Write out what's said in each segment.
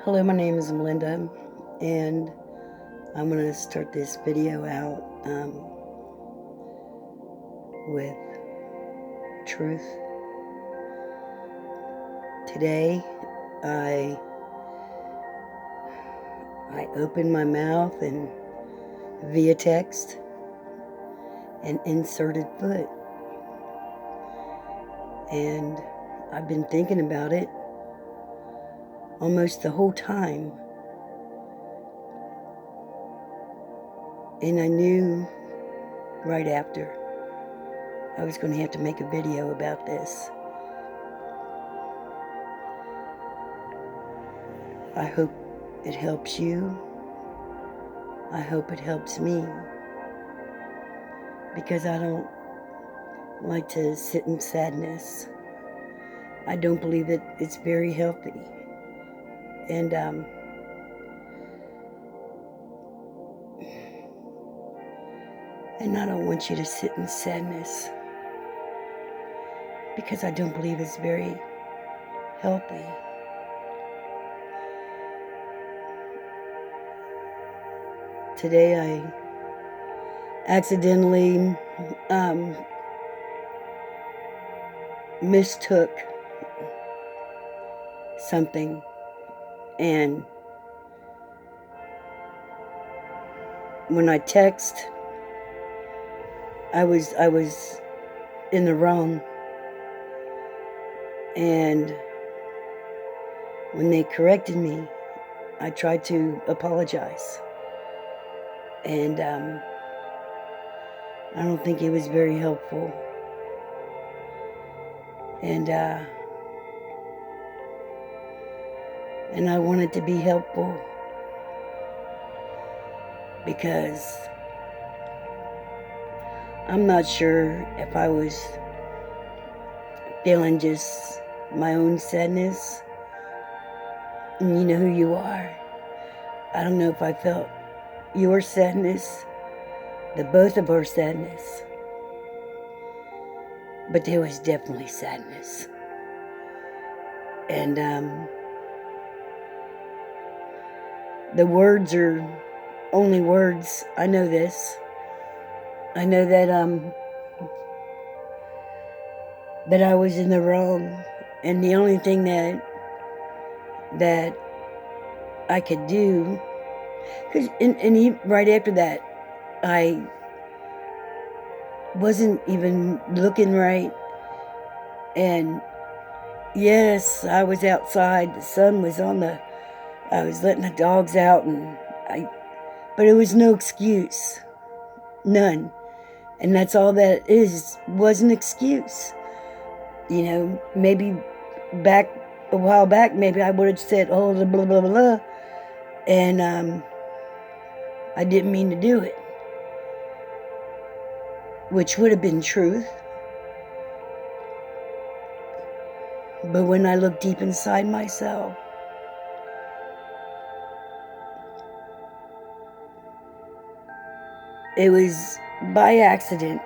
Hello, my name is Melinda, and I'm going to start this video out with truth. Today, I opened my mouth and via text and inserted foot, and I've been thinking about it almost the whole time. And I knew right after I was going to have to make a video about this. I hope it helps you. I hope it helps me. Because I don't like to sit in sadness. I don't believe that it's very healthy. And I don't want you to sit in sadness, because I don't believe it's very healthy. Today I accidentally mistook something, and when I text, I was in the wrong, and when they corrected me, I tried to apologize, and I don't think it was very helpful, and I wanted to be helpful because I'm not sure if I was feeling just my own sadness. And you know who you are. I don't know if I felt your sadness, the both of our sadness. But there was definitely sadness. And the words are only words. I know this. I know that that I was in the wrong, and the only thing that I could do, because right after that, I wasn't even looking right, and yes, I was outside. The sun was on I was letting the dogs out, but it was no excuse, none. And that's all that was an excuse. You know, maybe a while back, maybe I would have said, oh, blah, blah, blah, blah. And I didn't mean to do it, which would have been truth. But when I look deep inside myself, it was by accident,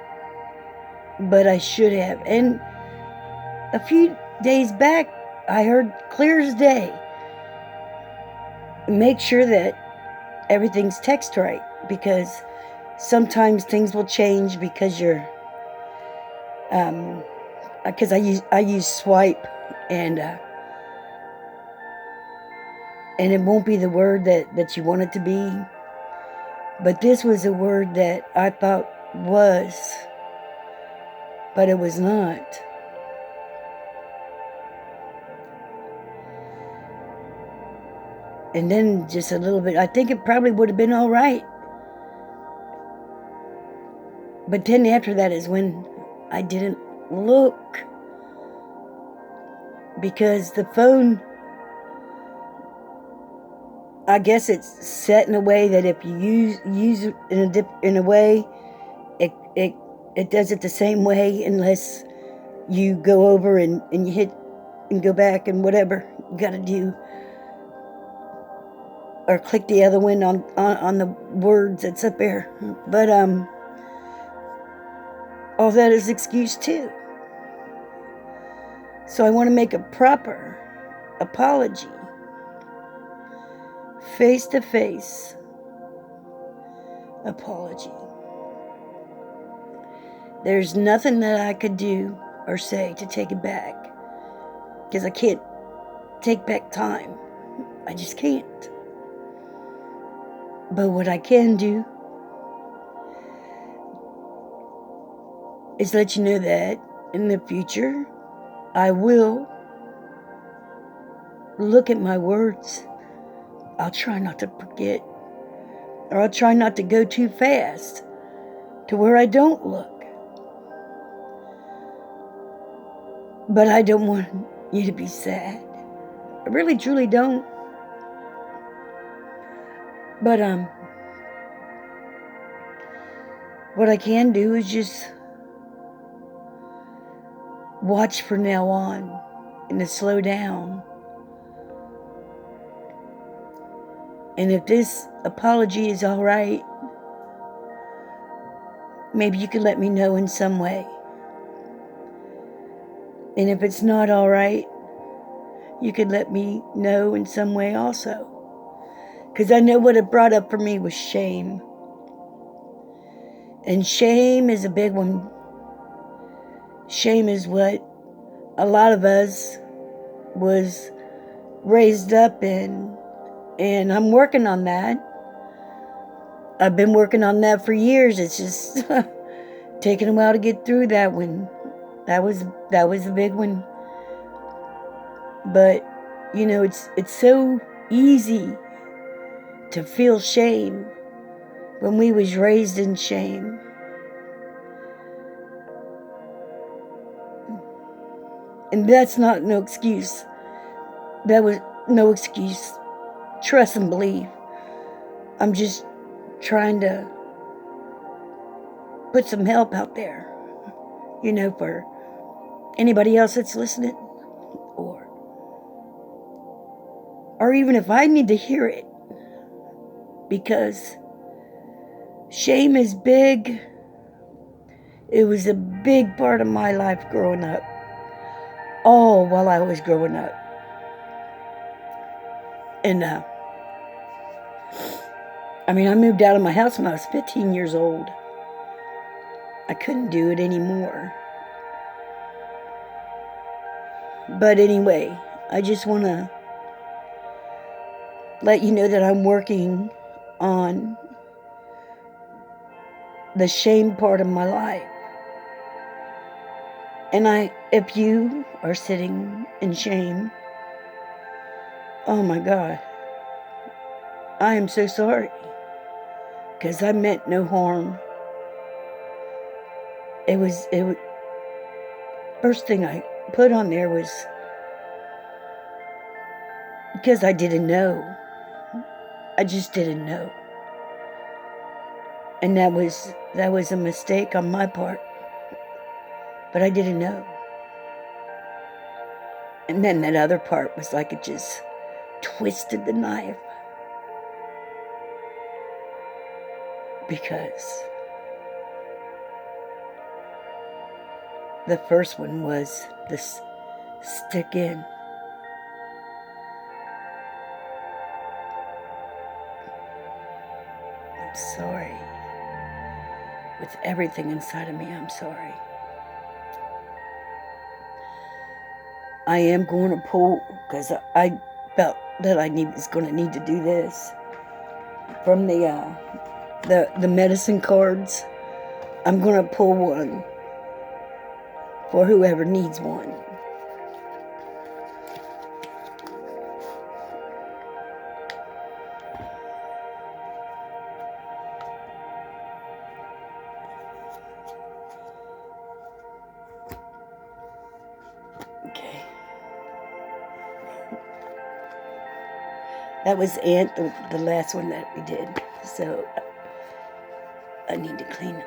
but I should have. And a few days back, I heard clear as day, make sure that everything's text right, because sometimes things will change because you're, because I use swipe, and it won't be the word that you want it to be. But this was a word that I thought was, but it was not. And then just a little bit, I think it probably would have been all right. But then after that is when I didn't look, because the phone, I guess it's set in a way that if you use it in a way, it does it the same way, unless you go over and you hit and go back and whatever you got to do, or click the other one on the words that's up there. But all that is excuse too. So I want to make a proper apology face-to-face apology. There's nothing that I could do or say to take it back, because I can't take back time. I just can't. But what I can do is let you know that in the future, I will look at my words. I'll try not to forget, or I'll try not to go too fast to where I don't look. But I don't want you to be sad. I really, truly don't. But what I can do is just watch from now on and to slow down. And if this apology is all right, maybe you could let me know in some way. And if it's not all right, you could let me know in some way also. Because I know what it brought up for me was shame. And shame is a big one. Shame is what a lot of us was raised up in. And I'm working on that. I've been working on that for years. It's just taking a while to get through that one. That was a big one. But, you know, it's so easy to feel shame when we was raised in shame. And that's not no excuse. That was no excuse. Trust and believe. I'm just trying to put some help out there, you know, for anybody else that's listening, or even if I need to hear it, because shame is big. It was a big part of my life growing up, all while I was growing up. And I moved out of my house when I was 15 years old. I couldn't do it anymore. But anyway, I just want to let you know that I'm working on the shame part of my life. And if you are sitting in shame, oh my God, I am so sorry, because I meant no harm. It was first thing I put on there was because I didn't know. I just didn't know. And that was a mistake on my part. But I didn't know. And then that other part was like it just twisted the knife. Because the first one was this stick in. I'm sorry. With everything inside of me, I'm sorry. I am going to pull, because I felt that I was going to need to do this, from the medicine cards. I'm going to pull one for whoever needs one. Okay. That was the last one that we did. So I need to clean them.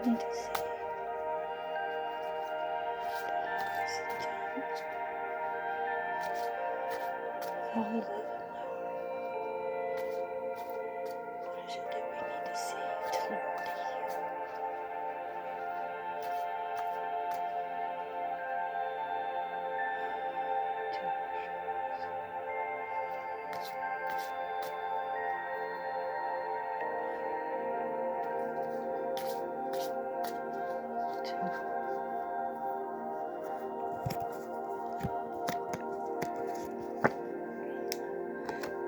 Need to see. What is it that we need to see to learn to heal?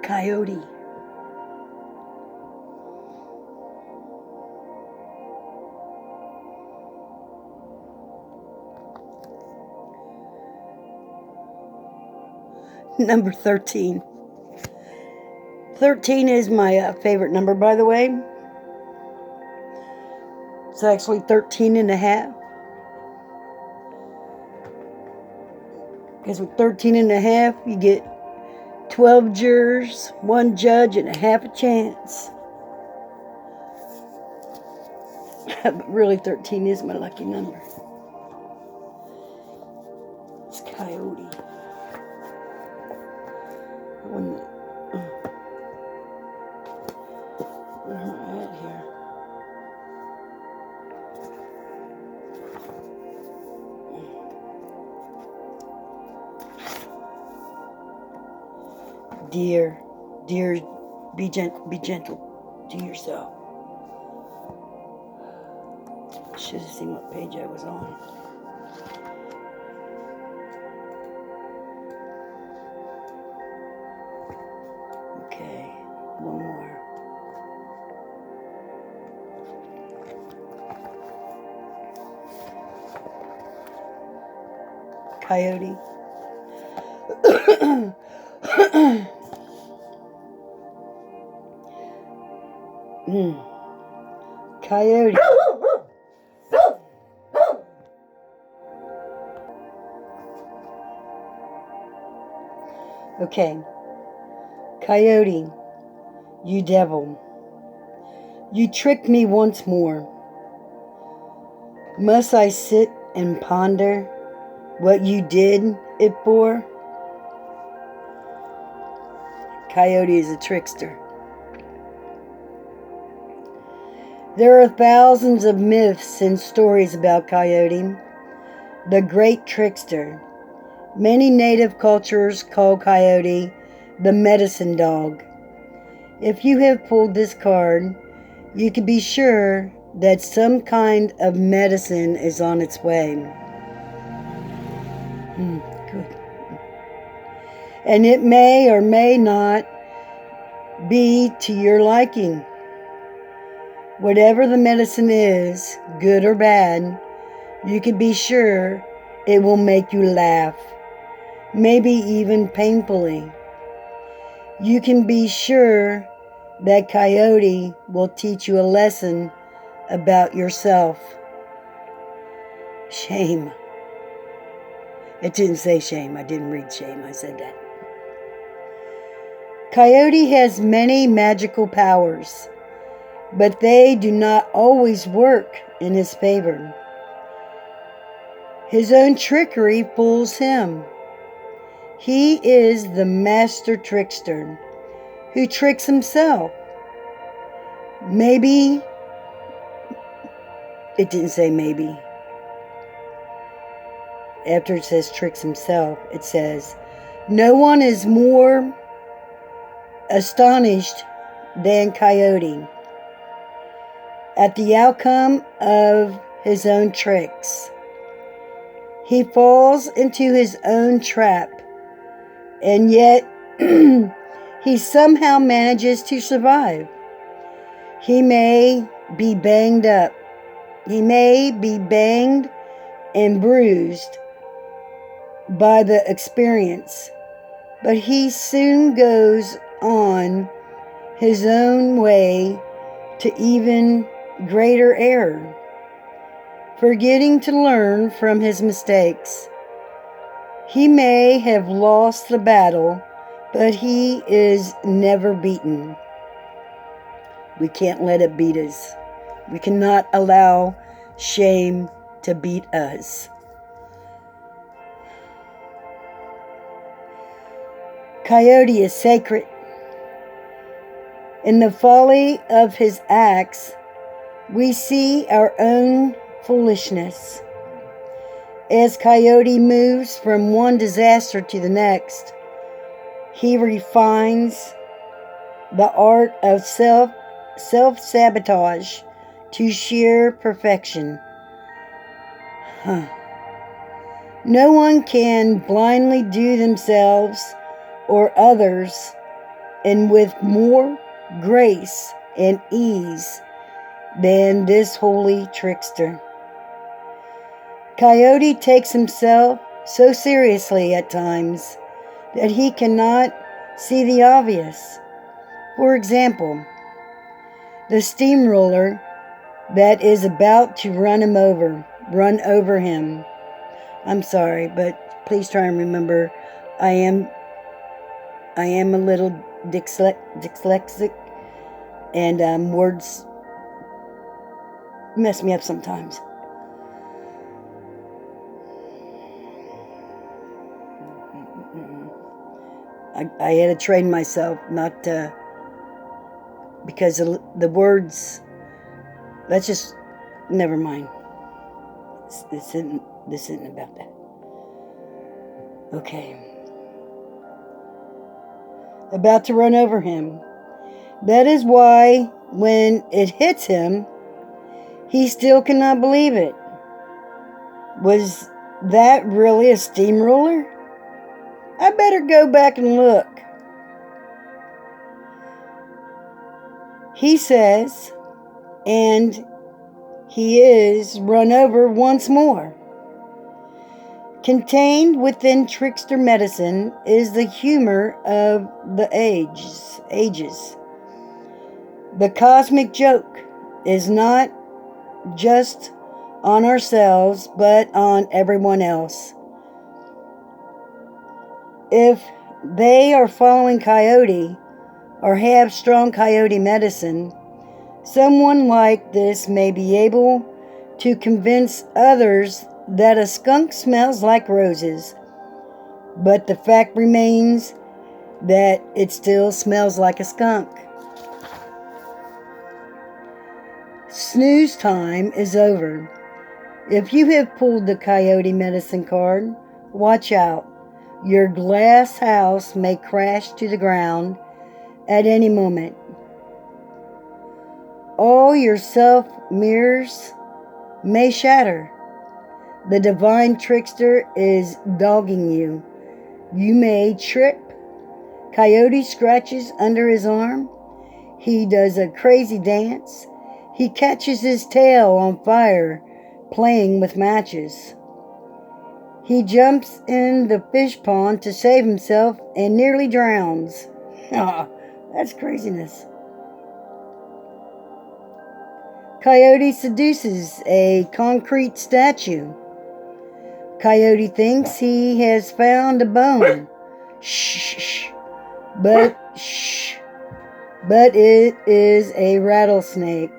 Coyote. Number 13. 13 is my favorite number, by the way. It's actually 13 and a half. Because with 13 and a half, you get 12 jurors, 1 judge, and a half a chance. But really, 13 is my lucky number. It's Coyote. Where am I at here? Dear, be gentle to yourself. Should have seen what page I was on. Okay, one more. Coyote. Coyote. Okay. Coyote, you devil. You tricked me once more. Must I sit and ponder what you did it for? Coyote is a trickster. There are thousands of myths and stories about Coyote, the great trickster. Many native cultures call Coyote the medicine dog. If you have pulled this card, you can be sure that some kind of medicine is on its way. Good. And it may or may not be to your liking. Whatever the medicine is, good or bad, you can be sure it will make you laugh, maybe even painfully. You can be sure that Coyote will teach you a lesson about yourself. Shame. It didn't say shame. I didn't read shame. I said that. Coyote has many magical powers, but they do not always work in his favor. His own trickery fools him. He is the master trickster who tricks himself. Maybe, it didn't say maybe. After it says tricks himself, it says, no one is more astonished than Coyote at the outcome of his own tricks. He falls into his own trap, and yet he somehow manages to survive. He may be banged up. He may be banged and bruised by the experience, but he soon goes on his own way to even greater error, forgetting to learn from his mistakes. He may have lost the battle, but he is never beaten. We can't let it beat us. We cannot allow shame to beat us. Coyote is sacred. In the folly of his acts, we see our own foolishness. As Coyote moves from one disaster to the next, he refines the art of self-sabotage to sheer perfection. No one can blindly do themselves or others, and with more grace and ease than this holy trickster. Coyote takes himself so seriously at times that he cannot see the obvious. For example, the steamroller that is about to run over him. I'm sorry, but please try and remember, I am a little dyslexic, and words mess me up sometimes. I had to train myself not to, because the words, let's just, never mind. This isn't about that. Okay. About to run over him. That is why when it hits him, he still cannot believe it. Was that really a steamroller? I better go back and look. He says, and he is run over once more. Contained within trickster medicine is the humor of the ages. The cosmic joke is not just on ourselves, but on everyone else. If they are following Coyote or have strong Coyote medicine, someone like this may be able to convince others that a skunk smells like roses, but the fact remains that it still smells like a skunk. Snooze time is over. If you have pulled the Coyote medicine card, watch out. Your glass house may crash to the ground at any moment. All your self-mirrors may shatter. The divine trickster is dogging you. You may trip. Coyote scratches under his arm. He does a crazy dance. He catches his tail on fire, playing with matches. He jumps in the fish pond to save himself and nearly drowns. That's craziness. Coyote seduces a concrete statue. Coyote thinks he has found a bone. Shh. But it is a rattlesnake.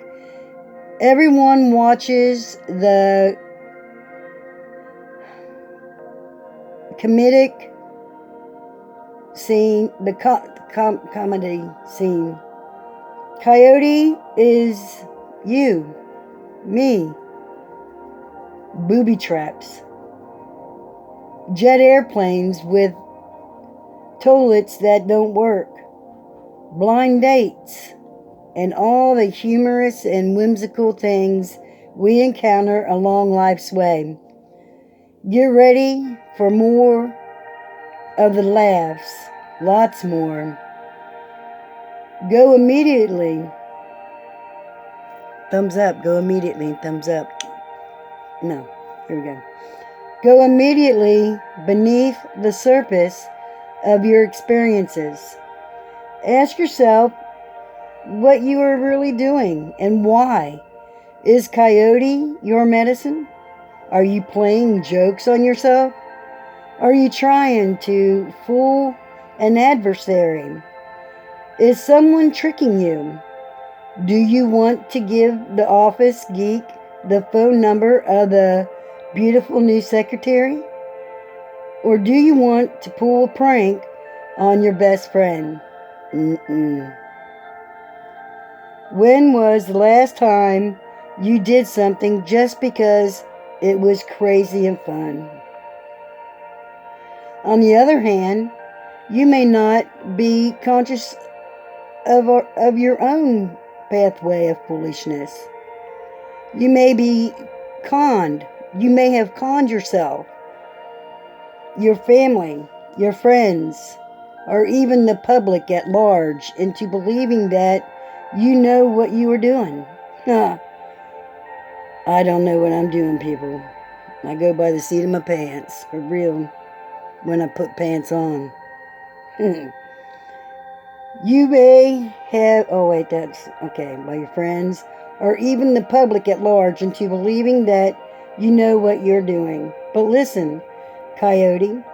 Everyone watches the comedic scene, the comedy scene. Coyote is you, me. Booby traps. Jet airplanes with toilets that don't work. Blind dates. And all the humorous and whimsical things we encounter along life's way. Get ready for more of the laughs. Lots more. Go immediately. Thumbs up. Go immediately. Thumbs up. No. Here we go. Go immediately beneath the surface of your experiences. Ask yourself what you are really doing and why. Is Coyote your medicine? Are you playing jokes on yourself? Are you trying to fool an adversary? Is someone tricking you? Do you want to give the office geek the phone number of the beautiful new secretary? Or do you want to pull a prank on your best friend? Mm-mm. When was the last time you did something just because it was crazy and fun? On the other hand, you may not be conscious of your own pathway of foolishness. You may be conned. You may have conned yourself, your family, your friends, or even the public at large into believing that you know what you are doing. I don't know what I'm doing, people. I go by the seat of my pants, for real, when I put pants on. You may have, oh wait, that's, okay, by your friends, or even the public at large into believing that you know what you're doing. But listen, Coyote,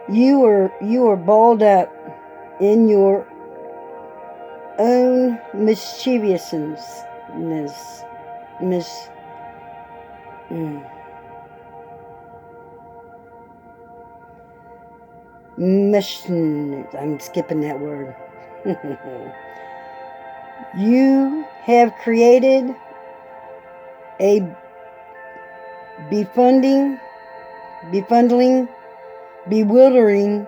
you are balled up in your own mischievousness. Mis, mm, I'm skipping that word. You have created a befuddling, bewildering,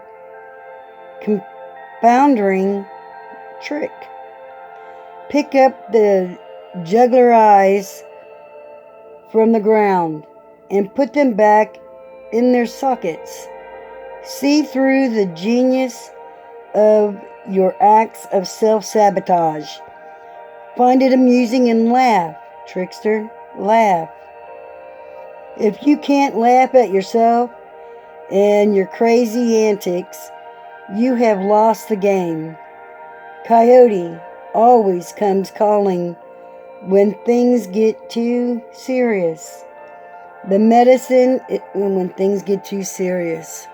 confounding trick. Pick up the juggler eyes from the ground and put them back in their sockets. See through the genius of your acts of self-sabotage. Find it amusing and laugh, trickster, laugh. If you can't laugh at yourself and your crazy antics, you have lost the game. Coyote always comes calling when things get too serious. The medicine, when things get too serious.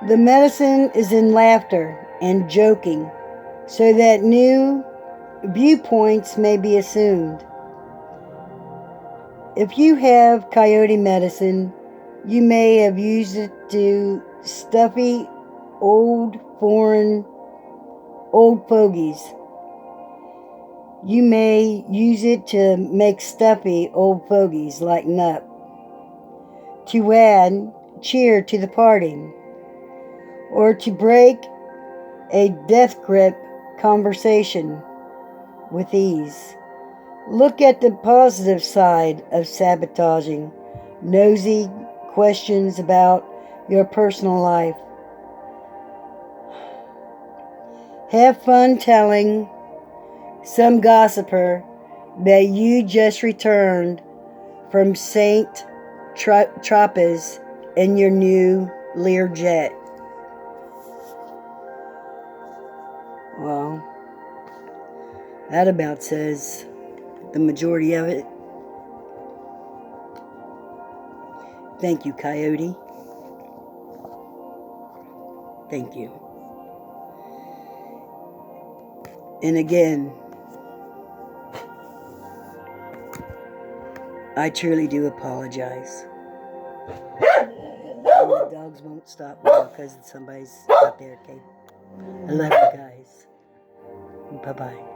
The medicine is in laughter and joking, so that new viewpoints may be assumed. If you have Coyote Medicine, you may have used it to stuffy old fogies. You may use it to make stuffy old fogies lighten up, to add cheer to the party, or to break a death grip conversation with ease. Look at the positive side of sabotaging nosy questions about your personal life. Have fun telling some gossiper that you just returned from St. Tropez in your new Learjet. Well, that about says the majority of it. Thank you, Coyote. Thank you. And again, I truly do apologize. And the dogs won't stop now because somebody's out there, okay? I love you guys. Bye-bye.